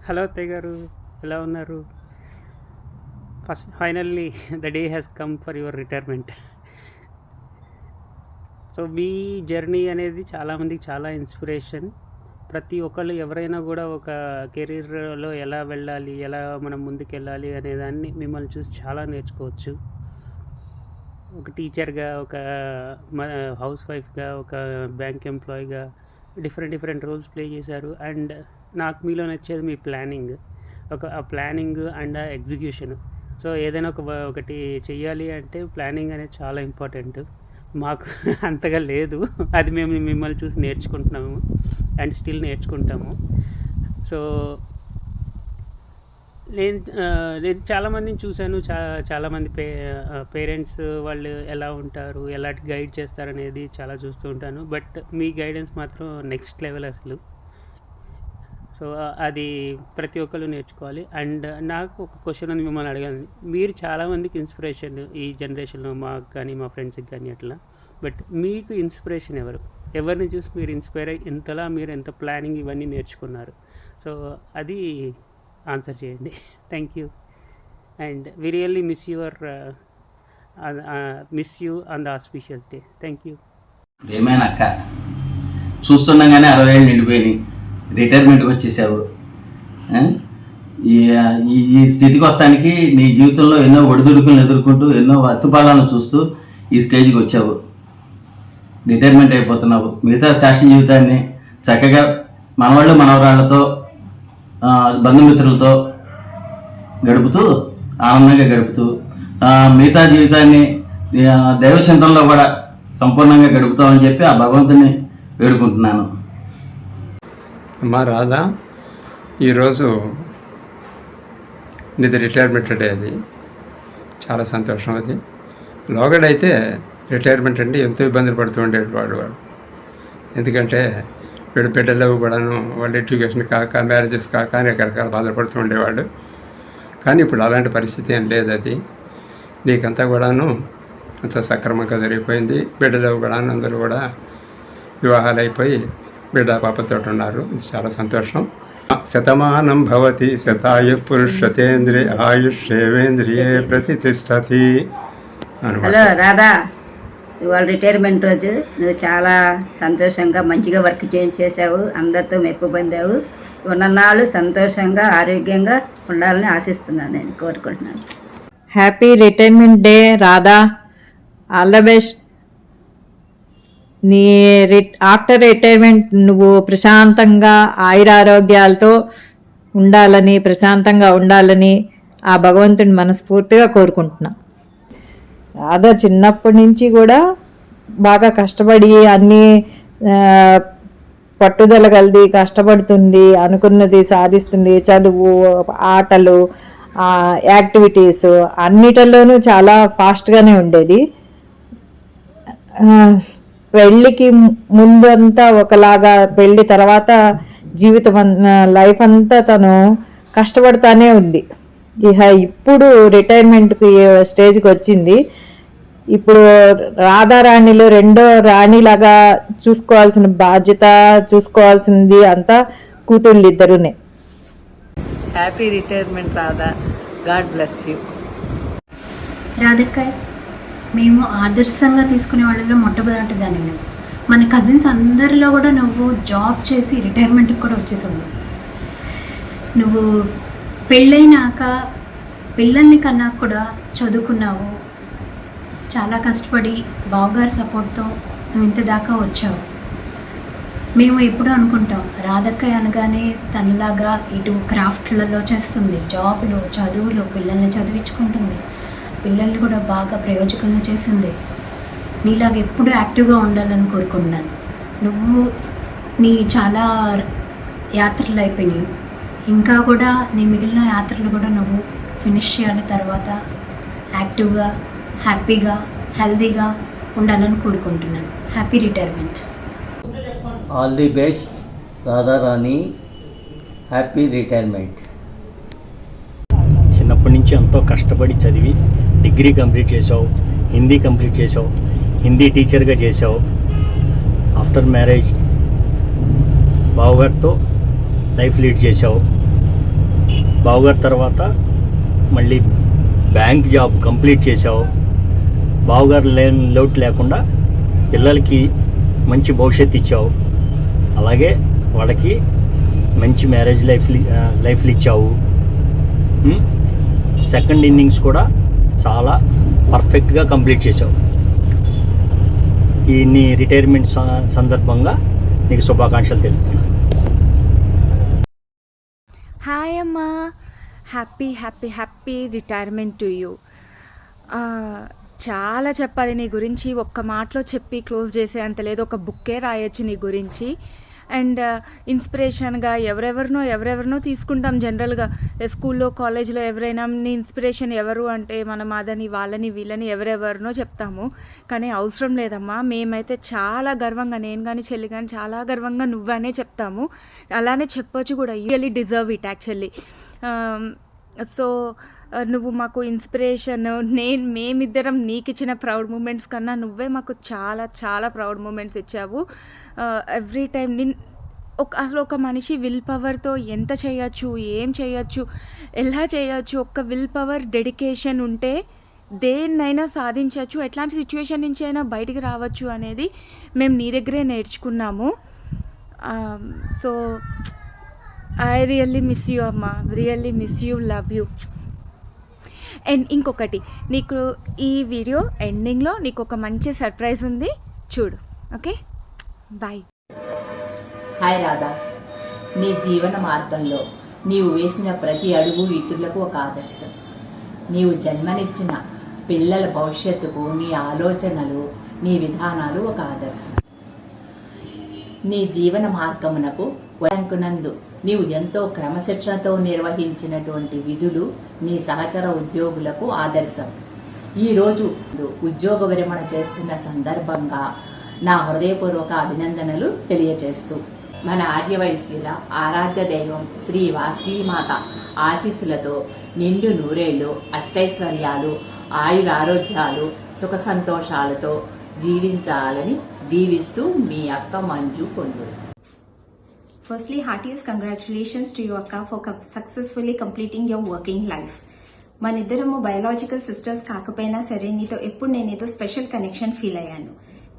Hello అత్తయ్య గారు, ఎలా ఉన్నారు? Finally the day has come for your retirement. So me journey అనేది చాలామందికి చాలా ఇన్స్పిరేషన్. ప్రతి ఒక్కళ్ళు ఎవరైనా కూడా ఒక కెరీర్లో ఎలా వెళ్ళాలి, ఎలా మనం ముందుకెళ్ళాలి అనేదాన్ని మిమ్మల్ని చూసి చాలా నేర్చుకోవచ్చు. ఒక టీచర్గా, ఒక హౌస్ వైఫ్గా, ఒక బ్యాంక్ ఎంప్లాయీగా డిఫరెంట్ రోల్స్ ప్లే చేశారు. అండ్ నాకు మీలో నచ్చేది మీ ప్లానింగ్, ఆ ప్లానింగ్ అండ్ ఎగ్జిక్యూషన్. సో ఏదైనా ఒకటి చెయ్యాలి అంటే ప్లానింగ్ అనేది చాలా ఇంపార్టెంట్. మాకు అంతగా లేదు, అది మేము మిమ్మల్ని చూసి నేర్చుకుంటున్నాము అండ్ స్టిల్ నేర్చుకుంటాము. సో నేను చాలామందిని చూశాను. చాలామంది పేరెంట్స్ వాళ్ళు ఎలా ఉంటారు, ఎలాంటి గైడ్ చేస్తారనేది చాలా చూస్తూ ఉంటాను. బట్ మీ గైడెన్స్ మాత్రం నెక్స్ట్ లెవెల్ అసలు. సో అది ప్రతి ఒక్కరు నేర్చుకోవాలి. అండ్ నాకు ఒక క్వశ్చన్ ఉంది మిమ్మల్ని అడగాలి. మీరు చాలామందికి ఇన్స్పిరేషన్ ఈ జనరేషన్లో, మాకు కానీ మా ఫ్రెండ్స్కి కానీ అట్లా. బట్ మీకు ఇన్స్పిరేషన్ ఎవరిని చూసి మీరు ఇన్స్పైర్ అయ్యి ఇంతలా మీరు ఎంత ప్లానింగ్ ఇవన్నీ నేర్చుకున్నారు? సో అది ఆన్సర్ చేయండి. Thank you. And we really miss you on the auspicious day. Thank you. ఏమైనా అక్క, చూస్తుండగానే 60 ఏళ్ళు నిండిపోయినాయి, రిటైర్మెంట్కి వచ్చేసావు. ఈ స్థితికి వస్తానికి నీ జీవితంలో ఎన్నో ఒడిదుడుకులను ఎదుర్కొంటూ, ఎన్నో అత్తుపాలను చూస్తూ ఈ స్టేజ్కి వచ్చావు. రిటైర్మెంట్ అయిపోతున్నావు. మిగతా శాశ్వత జీవితాన్ని చక్కగా మనవాళ్ళు మనవరాళ్లతో, బంధుమిత్రులతో గడుపుతూ, ఆనందంగా గడుపుతూ, మిగతా జీవితాన్ని దైవచింతనలో కూడా సంపూర్ణంగా గడుపుతామని చెప్పి ఆ భగవంతుని వేడుకుంటున్నాను. అమ్మా రాధా, ఈరోజు నీది రిటైర్మెంట్ డే. అది చాలా సంతోషం. అది లోగడైతే రిటైర్మెంట్ అంటే ఎంతో ఇబ్బందులు పడుతూ ఉండేవాడు. ఎందుకంటే వీడు బిడ్డలు కూడాను వాళ్ళ ఎడ్యుకేషన్ కాక, మ్యారేజెస్ కాక రకరకాల బాధపడుతూ ఉండేవాడు. కానీ ఇప్పుడు అలాంటి పరిస్థితి ఏం లేదు. అది నీకంతా కూడాను అంత సక్రమంగా జరిగిపోయింది. బిడ్డలు కూడాను అందరూ కూడా వివాహాలు అయిపోయి బిడ్డ పాపలతో ఉన్నారు. ఇది చాలా సంతోషం. శతమానం భవతి శతాయు పురుషతేంద్రియ ఆయుష్యేంద్రియే ప్రతిష్టతి. హలో రాధా, ఇవాళ రిటైర్మెంట్ రోజు. నువ్వు చాలా సంతోషంగా మంచిగా వర్క్ చేసావు, అందరితో మెప్పు పొందావు. ఉన్ననాళ్ళు సంతోషంగా ఆరోగ్యంగా ఉండాలని ఆశిస్తున్నాను, నేను కోరుకుంటున్నాను. Happy retirement day Radha. All the best. నీ ఆఫ్టర్ రిటైర్మెంట్ నువ్వు ప్రశాంతంగా ఆయురారోగ్యాలతో ఉండాలని, ప్రశాంతంగా ఉండాలని ఆ భగవంతుని మనస్ఫూర్తిగా కోరుకుంటున్నా. రాధా చిన్నప్పటి నుంచి కూడా బాగా కష్టపడి అన్నీ పట్టుదల కలిగి కష్టపడుతుంది, అనుకున్నది సాధిస్తుంది. చదువు, ఆటలు, యాక్టివిటీస్ అన్నిటిలోనూ చాలా ఫాస్ట్గానే ఉండేది. పెళ్ళికి ముందు అంతా ఒకలాగా, పెళ్ళి తర్వాత జీవితం లైఫ్ అంతా తను కష్టపడతానే ఉంది. ఇప్పుడు రిటైర్మెంట్కి స్టేజ్కి వచ్చింది. ఇప్పుడు రాధారాణిలో రెండో రాణిలాగా చూసుకోవాల్సిన బాధ్యత, చూసుకోవాల్సింది అంతా కూతుళ్ళు ఇద్దరునే. Happy retirement Radha. God bless you. రాధక్కయ్య, మేము ఆదర్శంగా తీసుకునే వాళ్ళలో మొట్టమొదటిదాన్ని నువ్వు. మన కజిన్స్ అందరిలో కూడా నువ్వు జాబ్ చేసి రిటైర్మెంట్కి కూడా వచ్చేసావు. నువ్వు పెళ్ళైనాక పిల్లల్ని కన్నా కూడా చదువుకున్నావు. చాలా కష్టపడి బావగారి సపోర్ట్తో నువ్వు ఇంత దాకా వచ్చావు. మేము ఎప్పుడూ అనుకుంటాం, రాధక్కయ్య అనగానే తనలాగా ఇటు క్రాఫ్ట్లలో చేస్తుంది, జాబులు, చదువులు, పిల్లల్ని చదివించుకుంటుంది, పిల్లల్ని కూడా బాగా ప్రయోజకులను చేసింది. నీలాగా ఎప్పుడూ యాక్టివ్గా ఉండాలని కోరుకుంటున్నాను. నువ్వు నీ చాలా యాత్రలు అయిపోయినాయి, ఇంకా కూడా నీ మిగిలిన యాత్రలు కూడా నువ్వు ఫినిష్ చేయాలి. తర్వాత యాక్టివ్గా, హ్యాపీగా, హెల్దీగా ఉండాలని కోరుకుంటున్నాను. Happy retirement. All the best Radharani. Happy retirement. చిన్నప్పటి నుంచి ఎంతో కష్టపడి చదివి డిగ్రీ కంప్లీట్ చేసావు, హిందీ కంప్లీట్ చేసావు, హిందీ టీచర్గా చేసావు. ఆఫ్టర్ మ్యారేజ్ బావగారితో లైఫ్ లీడ్ చేసావు. బావగారి తర్వాత మళ్ళీ బ్యాంక్ జాబ్ కంప్లీట్ చేసావు. బావగారు లోటు లేకుండా పిల్లలకి మంచి భవిష్యత్తు ఇచ్చావు. అలాగే వాళ్ళకి మంచి మ్యారేజ్ లైఫ్లు ఇచ్చావు. సెకండ్ ఇన్నింగ్స్ కూడా చాలా పర్ఫెక్ట్గా కంప్లీట్ చేసావు. ఈ నీ రిటైర్మెంట్ సందర్భంగా నీకు శుభాకాంక్షలు తెలుపుతున్నాను. హాయ్ అమ్మా, happy happy happy retirement to you. చాలా చెప్పాలి నీ గురించి, ఒక్క మాటలో చెప్పి క్లోజ్ చేసే అంత లేదు. ఒక బుక్కే రాయొచ్చు నీ గురించి. అండ్ ఇన్స్పిరేషన్గా ఎవరెవరినో తీసుకుంటాం జనరల్గా. స్కూల్లో కాలేజ్లో ఎవరైనా నీ ఇన్స్పిరేషన్ ఎవరు అంటే మనం అదని వాళ్ళని వీళ్ళని ఎవరెవరినో చెప్తాము. కానీ అవసరం లేదమ్మా. మేమైతే చాలా గర్వంగా, నేను కానీ చెల్లి కానీ చాలా గర్వంగా నువ్వనే చెప్తాము. అలానే చెప్పొచ్చు కూడా. You really deserve it actually. So నువ్వు మాకు ఇన్స్పిరేషన్. మేమిద్దరం నీకు ఇచ్చిన ప్రౌడ్ మూమెంట్స్ కన్నా నువ్వే మాకు చాలా చాలా ప్రౌడ్ మూమెంట్స్ ఇచ్చావు. ఎవ్రీ టైం అసలు ఒక మనిషి విల్ పవర్తో ఎంత చేయొచ్చు, ఏం చేయొచ్చు, ఎలా చేయొచ్చు, ఒక్క విల్ పవర్ డెడికేషన్ ఉంటే దేన్నైనా సాధించవచ్చు, ఎట్లాంటి సిచ్యువేషన్ నుంచి అయినా బయటికి రావచ్చు అనేది మేము నీ దగ్గరే నేర్చుకున్నాము. So I really miss you అమ్మా, really miss you, love you. And ఇంకొకటి, నీకు ఈ వీడియో ఎండింగ్లో నీకు ఒక మంచి సర్ప్రైజ్ ఉంది, చూడు. Okay, bye. హాయ్ రాధా, నీ జీవన మార్గంలో నీవు వేసిన ప్రతి అడుగు ఇతరులకు ఒక ఆదర్శం. నీవు జన్మనిచ్చిన పిల్లల భవిష్యత్తుకు నీ ఆలోచనలు, నీ విధానాలు ఒక ఆదర్శం. నీ జీవన మార్గమునకు వడంకునందు నీవు ఎంతో క్రమశిక్షణతో నిర్వహించినటువంటి విధులు నీ సహచర ఉద్యోగులకు ఆదర్శం. ఈరోజు ఉద్యోగ విరమణ చేస్తున్న సందర్భంగా నా హృదయపూర్వక అభినందనలు తెలియజేస్తూ, మన ఆర్యవైశ్యుల ఆరాధ్య దైవం శ్రీ వాసీమాత ఆశీస్సులతో నిండు నూరేళ్లు, అష్టైశ్వర్యాలు, ఆయురారోగ్యాలు, సుఖ సంతోషాలతో జీవించాలని దీవిస్తూ మీ అక్క Manju Konduru. Firstly, heartiest congratulations to you, Akka, for successfully completing your working life. మనిద్దరము బయోలాజికల్ సిస్టర్స్ కాకపోయినా సరే నీతో ఎప్పుడు నేను ఏదో స్పెషల్ కనెక్షన్ ఫీల్ అయ్యాను.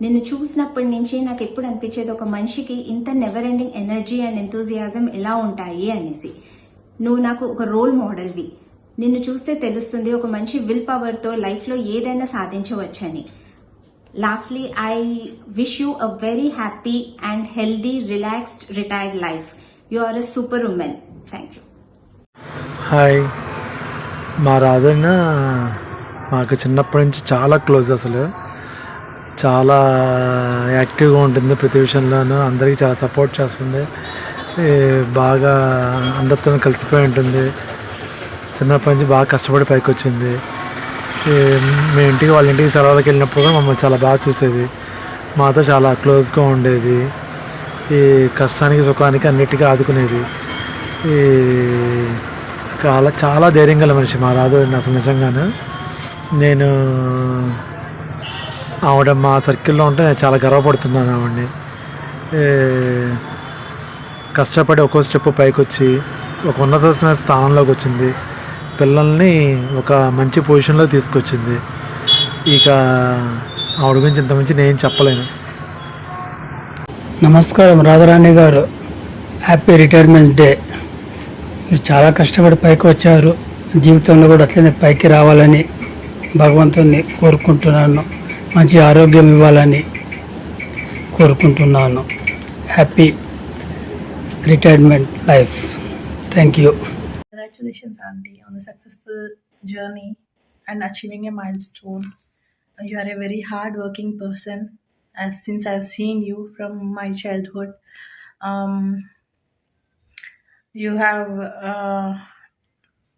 నిన్ను చూసినప్పటి నుంచి నాకు ఎప్పుడు అనిపించేది, ఒక మనిషికి ఇంత never ending energy and enthusiasm ఎలా ఉంటాయి అనేసి. నువ్వు నాకు ఒక రోల్ మోడల్వి. నిన్ను చూస్తే తెలుస్తుంది ఒక మనిషి విల్ పవర్తో లైఫ్లో ఏదైనా సాధించవచ్చని. Lastly, I wish you a very happy and healthy, relaxed, retired life. You are a superwoman. Thank you. Hi, మా రాధన్న మాకు చిన్నప్పటి నుంచి చాలా క్లోజ్. అసలు చాలా యాక్టివ్గా ఉంటుంది ప్రతి విషయంలోనూ. అందరికీ చాలా సపోర్ట్ చేస్తుంది. బాగా అందరితో కలిసిపోయి ఉంటుంది. చిన్నప్పటి నుంచి బాగా కష్టపడి పైకి వచ్చింది. మీ ఇంటికి వాళ్ళ ఇంటికి సెలవులకు వెళ్ళినప్పుడు కూడా మమ్మల్ని చాలా బాగా చూసేది. మాతో చాలా క్లోజ్గా ఉండేది. ఈ కష్టానికి సుఖానికి అన్నిటికీ ఆదుకునేది. ఈ చాలా ధైర్యం గల మనిషి మా రాధు. అసలు నిజంగాను నేను ఆవిడ మా సర్కిల్లో ఉంటే చాలా గర్వపడుతున్నాను. ఆవిడని కష్టపడి ఒక్కో స్టెప్ పైకి వచ్చి ఒక ఉన్నత స్థానంలోకి వచ్చింది. పిల్లల్ని ఒక మంచి పొజిషన్లో తీసుకొచ్చింది. ఇక ఆవిడ గురించి ఇంత మంచి నేను చెప్పలేను. నమస్కారం రాధారాణి గారు, హ్యాపీ రిటైర్మెంట్ డే. మీరు చాలా కష్టపడి పైకి వచ్చారు. జీవితంలో కూడా అట్లనే పైకి రావాలని భగవంతుని కోరుకుంటున్నాను. మంచి ఆరోగ్యం ఇవ్వాలని కోరుకుంటున్నాను. Happy retirement life. Thank you. Congratulations, Auntie, on the successful journey and achieving a milestone. You are a very hard-working person. Since I've seen you from my childhood, you have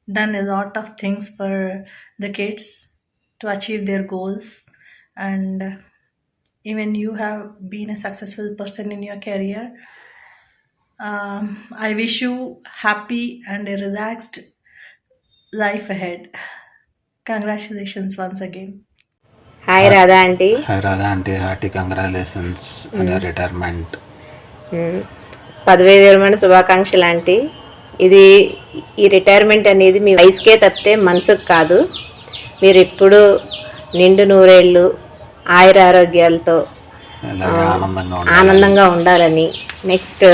done a lot of things for the kids to achieve their goals, and even you have been a successful person in your career. I wish you happy and a relaxed life ahead. Congratulations once again. Hi Radha aunty. Hi Radha aunty, hearty congratulations on your retirement. పదవి విరమణ శుభాకాంక్షలు aunty. ఇది ఈ retirement అనేది మీ వయసుకే తప్పితే మనసుకు కాదు. మీరు ఇప్పుడు నిండు నూరేళ్ళు ఆయుర ఆరోగ్యాలతో ఆనందంగా ఉండాలని, నెక్స్ట్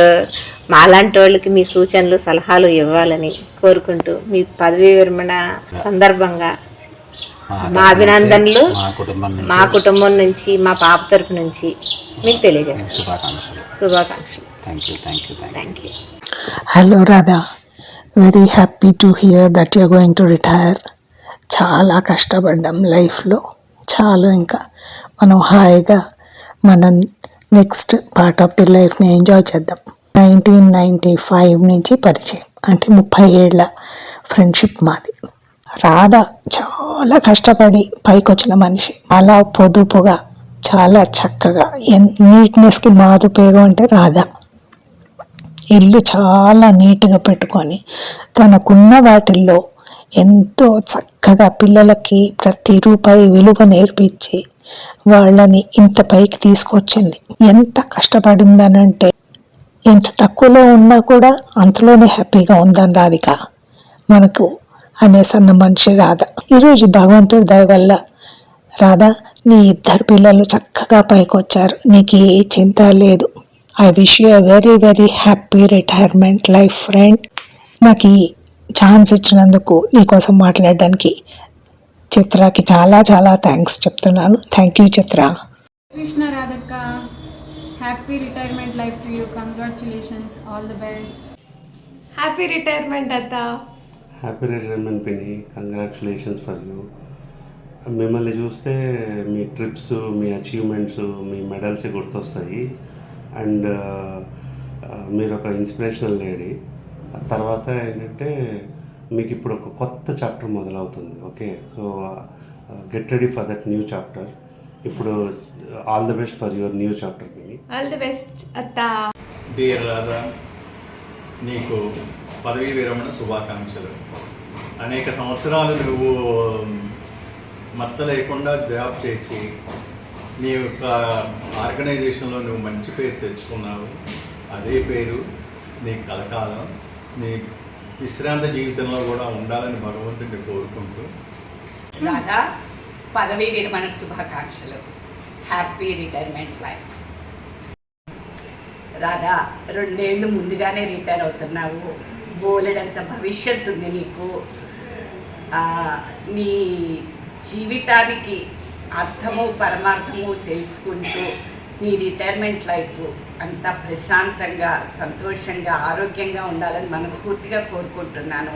మాలాంటి వాళ్ళకి మీ సూచనలు సలహాలు ఇవ్వాలని కోరుకుంటూ మీ పదవీ విరమణ సందర్భంగా మా అభినందనలు మా కుటుంబం నుంచి మా పాప తరపు నుంచి మీకు తెలియజేస్తాం. శుభాకాంక్షలు. Thank you. Hello Radha, very happy to hear that you're going to retire. చాలా కష్టపడ్డాం లైఫ్లో, చాలా ఇంకా మనం హాయిగా మన నెక్స్ట్ పార్ట్ ఆఫ్ ది లైఫ్ని ఎంజాయ్ చేద్దాం. 1995 నుంచి పరిచయం, అంటే 30 ఏళ్ళ ఫ్రెండ్షిప్ మాది. రాధ చాలా కష్టపడి పైకి వచ్చిన మనిషి, అలా పొదుపుగా చాలా చక్కగా నీట్నెస్కి మారు పేరు అంటే రాధ. ఇల్లు చాలా నీట్గా పెట్టుకొని తనకున్న వాటిల్లో ఎంతో చక్కగా పిల్లలకి ప్రతి రూపాయి విలువ నేర్పించి వాళ్ళని ఇంత పైకి తీసుకొచ్చింది. ఎంత కష్టపడిందనంటే ఎంత తక్కువలో ఉన్నా కూడా అంతలోనే హ్యాపీగా ఉందని రాధిక మనకు అనేసన్న మనిషి రాధ. ఈరోజు భగవంతుడి దయ వల్ల రాధ నీ 2 పిల్లలు చక్కగా పైకి వచ్చారు, నీకు ఏ చింత లేదు. I wish you very very happy retirement life friend. నాకు ఈ ఛాన్స్ ఇచ్చినందుకు నీకోసం మాట్లాడడానికి చిత్రకి చాలా చాలా థ్యాంక్స్ చెప్తున్నాను. థ్యాంక్ యూ చిత్ర. కృష్ణ రాధక్క, happy retirement life to you. Congratulations, all the best. Happy retirement అత్త. హ్యాపీ రిటైర్మెంట్ పిన్ని, కంగ్రాచులేషన్స్ ఫర్ యూ. మిమ్మల్ని చూస్తే మీ ట్రిప్స్, మీ అచీవ్మెంట్స్, మీ మెడల్స్ గుర్తొస్తాయి. అండ్ మీరు ఒక ఇన్స్పిరేషనల్ లేడీ. తర్వాత ఏంటంటే మీకు ఇప్పుడు ఒక కొత్త చాప్టర్ మొదలవుతుంది. Okay, so get ready for that new chapter. ఇప్పుడు all the best for your new chapter పిన్ని. ఆల్ ది బెస్ట్ అత్త. డియర్ రాధా, నీకు పదవీ విరమణ శుభాకాంక్షలు. అనేక సంవత్సరాలు నువ్వు మచ్చ లేకుండా జాబ్ చేసి నీ యొక్క ఆర్గనైజేషన్లో నువ్వు మంచి పేరు తెచ్చుకున్నావు. అదే పేరు నీ కలకాలం నీ విశ్రాంత జీవితంలో కూడా ఉండాలని భగవంతుడిని కోరుకుంటూ. రాధా, పదవీ విరమణ శుభాకాంక్షలు. Happy retirement life. రాధా, 2 ఏళ్ళు ముందుగానే రిటైర్ అవుతున్నావు. బోలెడంత భవిష్యత్తు ఉంది నీకు. నీ జీవితానికి అర్థము పరమార్థము తెలుసుకుంటూ నీ రిటైర్మెంట్ లైఫ్ అంతా ప్రశాంతంగా, సంతోషంగా, ఆరోగ్యంగా ఉండాలని మనస్ఫూర్తిగా కోరుకుంటున్నాను.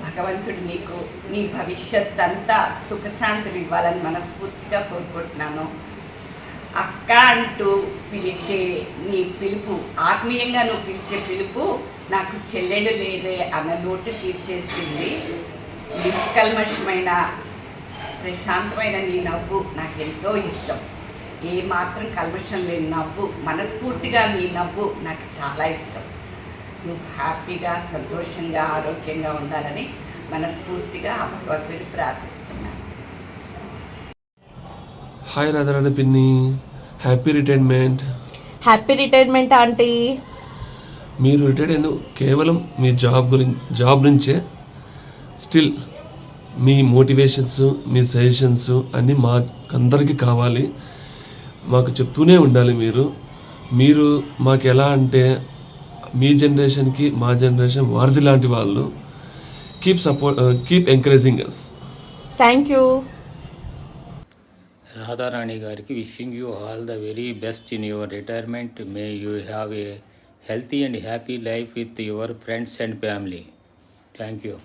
భగవంతుడు నీకు నీ భవిష్యత్ అంతా సుఖశాంతులు ఇవ్వాలని మనస్ఫూర్తిగా కోరుకుంటున్నాను. అక్క అంటూ పిలిచే నీ పిలుపు, ఆత్మీయంగా నువ్వు పిలిచే పిలుపు నాకు చెల్లెలు లేదే అన్న లోటు తీర్చేసింది. నిష్కల్మషమైన ప్రశాంతమైన నీ నవ్వు నాకెంతో ఇష్టం. ఏ మాత్రం కల్మషం లేని నవ్వు, మనస్ఫూర్తిగా నీ నవ్వు నాకు చాలా ఇష్టం. నువ్వు హ్యాపీగా, సంతోషంగా, ఆరోగ్యంగా ఉండాలని మనస్ఫూర్తిగా ఆ భగవంతుడిని ప్రార్థిస్తున్నాను. హాయ్ రాధారాణి పిన్ని, happy retirement. Happy retirement aunty. మీరు రిటైర్డ్ అయింది కేవలం మీ జాబ్ నుంచే. స్టిల్ మీ మోటివేషన్స్, మీ సజెషన్స్ అన్నీ మాకందరికీ కావాలి. మాకు చెప్తూనే ఉండాలి. మీరు మాకు ఎలా అంటే మీ జనరేషన్కి మా జనరేషన్ వారధి లాంటి వాళ్ళు. Keep encouraging us. Thank you. Radharani గారికి wishing you all the very best in your retirement. May you have a healthy and happy life with your friends and family. Thank you.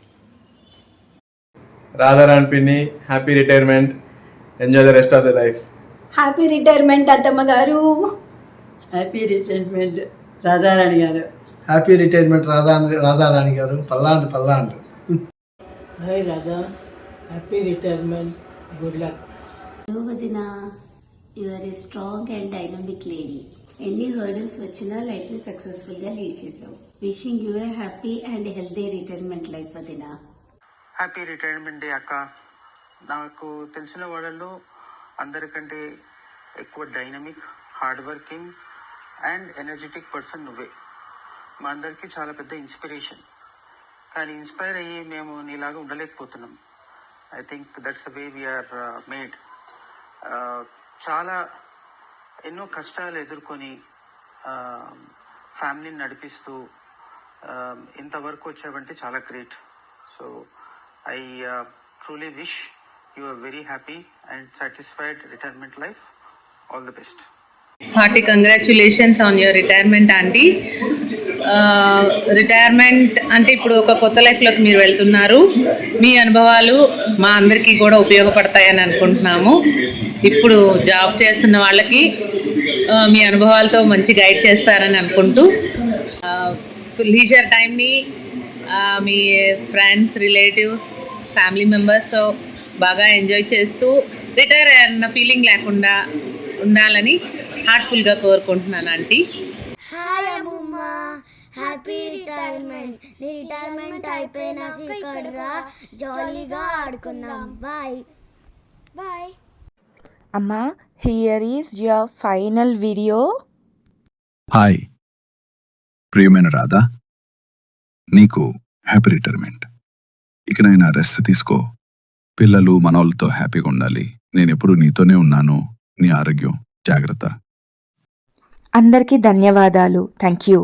Radharani Pinni, happy retirement. Enjoy the rest of the life. Happy retirement అత్తమ్మ గారు. Happy retirement Radharani గారు. Happy retirement Radharani garu. పల్లాండు. Hi Radha, happy retirement, good luck. వదిన, you are a strong and dynamic lady. ఎన్ని hurdles వచ్చినా లైఫ్ని సక్సెస్ఫుల్గా lead చేసావు. Wishing you a happy and healthy retirement life వదిన. హ్యాపీ రిటైర్మెంట్ డే అక్క. నాకు తెలిసిన వాళ్ళల్లో అందరికంటే ఎక్కువ dynamic, hard working and energetic person నువ్వే. మా అందరికీ చాలా పెద్ద ఇన్స్పిరేషన్. కానీ ఇన్స్పైర్ అయ్యి మేము నీలాగా ఉండలేకపోతున్నాం. I think that's the way we are made. చాలా ఎన్నో కష్టాలు ఎదుర్కొని ఫ్యామిలీని నడిపిస్తూ ఇంతవరకు వచ్చావంటే చాలా great. So I truly wish you are very happy and satisfied retirement life. All the best. Hearty congratulations on your retirement aunty. Retirement అంటే ఇప్పుడు ఒక కొత్త లైఫ్లోకి మీరు వెళ్తున్నారు. మీ అనుభవాలు మా అందరికీ కూడా ఉపయోగపడతాయని అనుకుంటున్నాము. ఇప్పుడు జాబ్ చేస్తున్న వాళ్ళకి మీ అనుభవాలతో మంచి గైడ్ చేస్తారని అనుకుంటూ లీజర్ టైంని మీ ఫ్రెండ్స్, రిలేటివ్స్, ఫ్యామిలీ మెంబర్స్తో బాగా ఎంజాయ్ చేస్తూ రిటైర్ అన్న ఫీలింగ్ లేకుండా ఉండాలని హార్ట్ఫుల్గా కోరుకుంటున్నాను ఆంటీ. హాయ్ అమ్మమ్మ, హ్యాపీ రిటైర్మెంట్. నీ రిటైర్మెంట్ అయిపోయినాక ఇక్కడ రా, జాలీగా ఆడుకుందాం. Bye bye. అమ్మా, here is your final video. Hi ప్రియమైన రాధా, నీకు హ్యాపీ రిటైర్మెంట్. ఇకనైనా రెస్ట్ తీసుకో. పిల్లలు మనోళ్ళతో హ్యాపీగా ఉండాలి. నేను ఎప్పుడు నీతోనే ఉన్నాను. నీ ఆరోగ్యం జాగ్రత్త. అందరికీ ధన్యవాదాలు. Thank you.